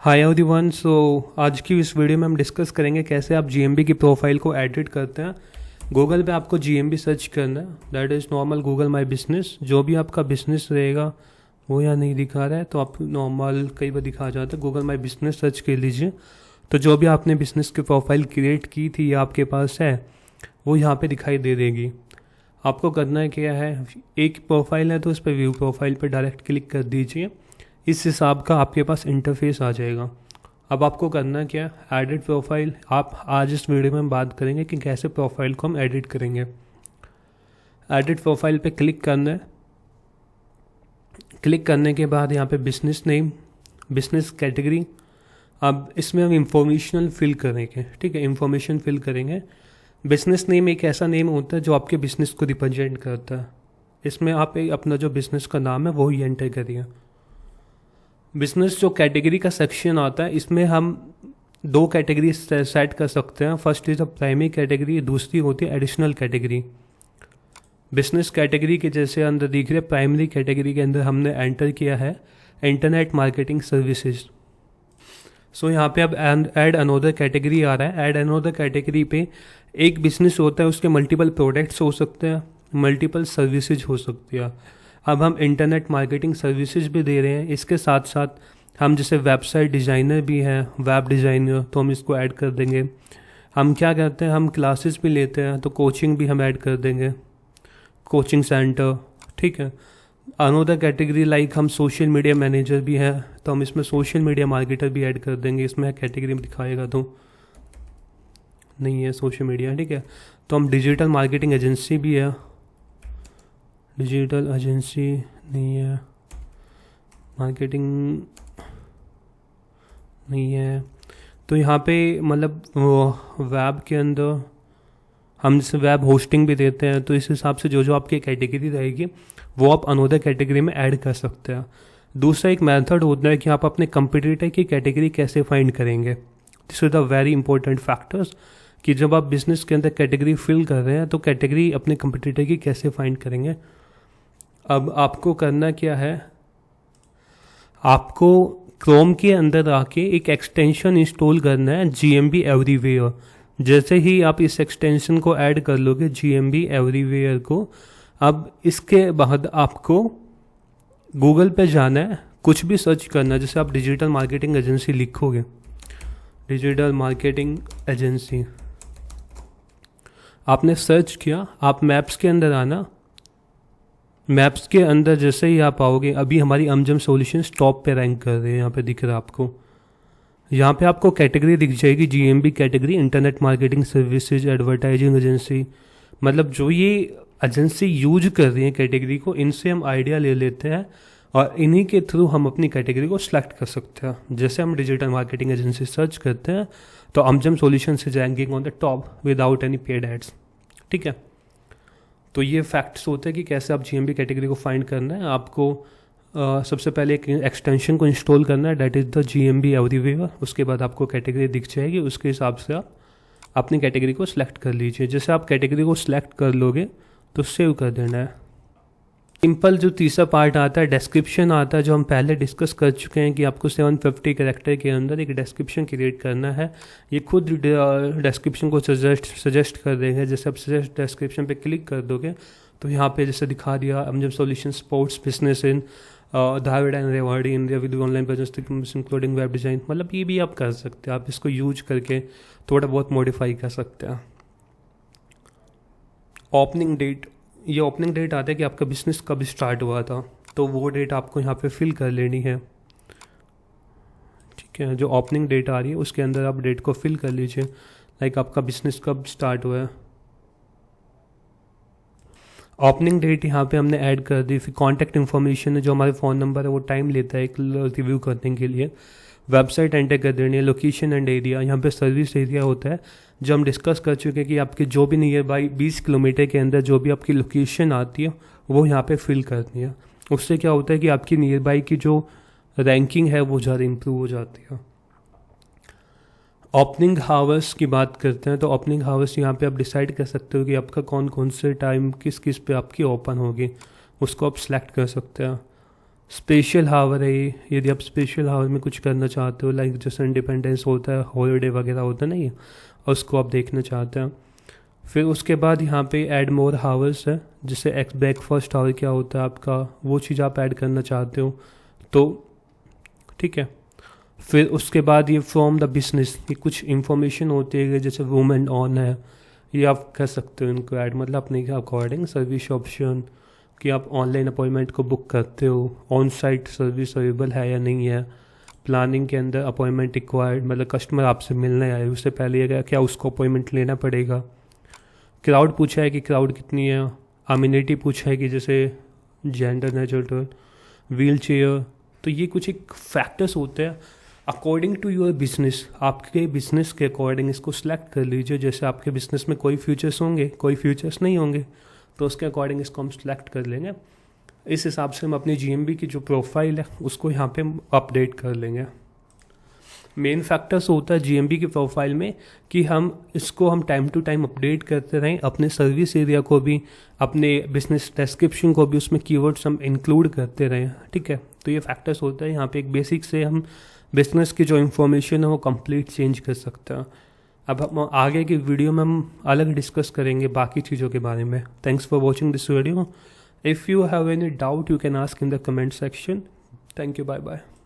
Hi everyone. आज की इस वीडियो में हम डिस्कस करेंगे कैसे आप जीएमबी की प्रोफाइल को एडिट करते हैं। गूगल पे आपको जीएमबी सर्च करना है, that is normal Google my business. जो भी आपका बिजनेस रहेगा वो यहाँ नहीं दिखा रहा है तो आप नॉर्मल कई बार दिखा जाता है, गूगल माई बिजनेस सर्च कर लीजिए। तो जो भी आपने बिजनेस की प्रोफाइल क्रिएट की थी या आपके पास है वो यहाँ पे दिखाई दे देगी। आपको करना है क्या है, एक प्रोफाइल है तो उस पर व्यू प्रोफाइल पर डायरेक्ट क्लिक कर दीजिए। इस हिसाब का आपके पास इंटरफेस आ जाएगा। अब आपको करना क्या है, एडिट प्रोफाइल। आप आज इस वीडियो में हम बात करेंगे कि कैसे प्रोफाइल को हम एडिट करेंगे। एडिट प्रोफाइल पे क्लिक करना है। क्लिक करने के बाद यहाँ पे बिजनेस नेम, बिजनेस कैटेगरी। अब इसमें हम इंफॉर्मेशनल फिल करेंगे, ठीक है, इंफॉर्मेशन फिल करेंगे। बिजनेस नेम एक ऐसा नेम होता है जो आपके बिजनेस को रिप्रेजेंट करता है। इसमें आप अपना जो बिजनेस का नाम है वो ही एंटर करिए। बिजनेस जो कैटेगरी का सेक्शन आता है इसमें हम दो कैटेगरी सेट कर सकते हैं। First is a primary category, दूसरी होती है एडिशनल कैटेगरी। बिजनेस कैटेगरी के जैसे अंदर दिख रहे प्राइमरी कैटेगरी के अंदर हमने एंटर किया है इंटरनेट मार्केटिंग सर्विसेज। सो यहाँ पे अब ऐड अनोदर कैटेगरी आ रहा है। ऐड अनोदर कैटेगरी पे एक बिजनेस होता है, उसके मल्टीपल प्रोडक्ट्स हो सकते हैं, मल्टीपल सर्विसेज हो सकती है। अब हम इंटरनेट मार्केटिंग सर्विसेज भी दे रहे हैं, इसके साथ साथ हम जैसे वेबसाइट डिज़ाइनर भी हैं, वेब डिज़ाइनर, तो हम इसको ऐड कर देंगे। हम क्या कहते हैं, हम क्लासेस भी लेते हैं तो कोचिंग भी हम ऐड कर देंगे, कोचिंग सेंटर, ठीक है। अनोदर कैटेगरी लाइक हम सोशल मीडिया मैनेजर भी हैं तो हम इसमें सोशल मीडिया मार्केटर भी ऐड कर देंगे। इसमें कैटेगरी में दिखाएगा तो नहीं है सोशल मीडिया, ठीक है। तो हम डिजिटल मार्केटिंग एजेंसी भी है, डिजिटल एजेंसी नहीं है, मार्केटिंग नहीं है। तो यहाँ पे मतलब वेब के अंदर हम जैसे वेब होस्टिंग भी देते हैं, तो इस हिसाब से जो जो आपकी कैटेगरी रहेगी वो आप अनोदर कैटेगरी में ऐड कर सकते हैं। दूसरा एक मेथड होता है कि आप अपने कंपटीटर की कैटेगरी कैसे फाइंड करेंगे। This is the very important factors कि जब आप बिजनेस के अंदर कैटेगरी फिल कर रहे हैं तो कैटेगरी अपने कंपटीटर की कैसे फाइंड करेंगे। अब आपको करना क्या है, आपको क्रोम के अंदर आके एक एक्सटेंशन इंस्टॉल करना है, जीएमबी एवरीवेयर। जैसे ही आप इस एक्सटेंशन को ऐड कर लोगे जीएमबी एवरीवेयर को, अब इसके बाद आपको गूगल पे जाना है, कुछ भी सर्च करना है। जैसे आप डिजिटल मार्केटिंग एजेंसी लिखोगे, डिजिटल मार्केटिंग एजेंसी आपने सर्च किया, आप मैप्स के अंदर आना। मैप्स के अंदर जैसे ही आप आओगे, अभी हमारी अमजम सॉल्यूशंस टॉप पे रैंक कर रहे हैं, यहाँ पे दिख रहा है आपको। यहाँ पे आपको कैटेगरी दिख जाएगी, GMB category, internet marketing services advertising agency. मतलब जो ये एजेंसी यूज कर रही है कैटेगरी को, इनसे हम आइडिया ले लेते हैं और इन्हीं के थ्रू हम अपनी कैटेगरी को सिलेक्ट कर सकते हैं। जैसे हम डिजिटल मार्केटिंग एजेंसी सर्च करते हैं तो Amjam solutions is ranking on the top without any paid ads, ठीक है। तो ये फैक्ट्स होते हैं कि कैसे आप जीएमबी कैटेगरी को फाइंड करना है। आपको सबसे पहले एक एक्सटेंशन को इंस्टॉल करना है, that is the GMB everywhere. उसके बाद आपको कैटेगरी दिख जाएगी, उसके हिसाब से आप अपनी कैटेगरी को सिलेक्ट कर लीजिए। जैसे आप कैटेगरी को सिलेक्ट कर लोगे तो सेव कर देना है। सिंपल जो तीसरा पार्ट आता है, डिस्क्रिप्शन आता है, जो हम पहले डिस्कस कर चुके हैं कि आपको 750 कैरेक्टर के अंदर एक डिस्क्रिप्शन क्रिएट करना है। ये खुद डिस्क्रिप्शन को सजेस्ट कर देंगे। जैसे आप सजेस्ट डिस्क्रिप्शन पे क्लिक कर दोगे तो यहाँ पे जैसे दिखा दिया Amjam solution sports business in Dharwad and Rewari India with online business including web design. मतलब ये भी आप कर सकते हैं, आप इसको यूज करके थोड़ा बहुत मॉडिफाई कर सकते हैं। ओपनिंग डेट, ये ओपनिंग डेट आता है कि आपका बिजनेस कब स्टार्ट हुआ था, तो वो डेट आपको यहाँ पे फिल कर लेनी है, ठीक है। जो ओपनिंग डेट आ रही है उसके अंदर आप डेट को फिल कर लीजिए, लाइक आपका बिजनेस कब स्टार्ट हुआ है। ओपनिंग डेट यहाँ पे हमने ऐड कर दी। फिर कॉन्टैक्ट इन्फॉर्मेशन है, जो हमारे फ़ोन नंबर है वो टाइम लेता है एक रिव्यू करने के लिए। वेबसाइट एंटर कर देनी है, लोकेशन एंड एरिया, यहाँ पे सर्विस एरिया होता है जो हम डिस्कस कर चुके हैं कि आपके जो भी नियर बाई 20 किलोमीटर के अंदर जो भी आपकी लोकेशन आती है वो यहाँ पे फिल करनी है। उससे क्या होता है कि आपकी नियर बाई की जो रैंकिंग है वो ज़्यादा इम्प्रूव हो जाती है। ओपनिंग हावर्स की बात करते हैं तो ओपनिंग हावर्स यहाँ पे आप डिसाइड कर सकते हो कि आपका कौन कौन से टाइम किस किस पे आपकी ओपन होगी, उसको आप सिलेक्ट कर सकते हैं। स्पेशल हावर है ये, यदि आप स्पेशल हावर में कुछ करना चाहते हो, लाइक जैसे इंडिपेंडेंस होता है, हॉलीडे वगैरह होता है ना ये, और उसको आप देखना चाहते हैं। फिर उसके बाद यहाँ पे ऐड मोर हावर्स है, जिससे एक्स ब्रेकफास्ट हावर क्या होता है आपका, वो चीज़ आप ऐड करना चाहते हो तो ठीक है। फिर उसके बाद ये फ्रॉम द बिजनेस, ये कुछ इंफॉर्मेशन होती है जैसे रूम एंड ऑन है, ये आप कर सकते हो इनको ऐड, मतलब अपने अकॉर्डिंग। सर्विस ऑप्शन कि आप ऑनलाइन अपॉइंटमेंट को बुक करते हो, ऑन साइट सर्विस अवेलेबल है या नहीं है। प्लानिंग के अंदर अपॉइंटमेंट रिक्वायर्ड, मतलब कस्टमर आपसे मिलने आए उससे पहले क्या उसको अपॉइंटमेंट लेना पड़ेगा। क्राउड पूछा है कि क्राउड कितनी है। अम्यूनिटी पूछा है कि जैसे जेंडर, नेचुरल, व्हील चेयर। तो ये कुछ एक फैक्टर्स होते हैं अकॉर्डिंग टू योर बिजनेस, आपके बिजनेस के अकॉर्डिंग इसको सिलेक्ट कर लीजिए। जैसे आपके बिजनेस में कोई फ्यूचर्स होंगे, कोई फ्यूचर्स नहीं होंगे, तो उसके अकॉर्डिंग इसको हम सिलेक्ट कर लेंगे। इस हिसाब से हम अपनी जीएमबी की जो प्रोफाइल है उसको यहाँ पे अपडेट कर लेंगे। मेन फैक्टर्स होता है जीएमबी की प्रोफाइल में कि हम इसको हम टाइम टू टाइम अपडेट करते रहें, अपने सर्विस एरिया को भी, अपने बिजनेस डिस्क्रिप्शन को भी उसमें कीवर्ड्स हम इंक्लूड करते रहें, ठीक है। तो ये फैक्टर्स होता है यहाँ पे, एक बेसिक से हम बिजनेस की जो इन्फॉर्मेशन है वो कंप्लीट चेंज कर सकते हैं। अब हम आगे की वीडियो में हम अलग डिस्कस करेंगे बाकी चीज़ों के बारे में। Thanks for watching this video. If you have any doubt you can ask in the comment section. Thank you, bye bye.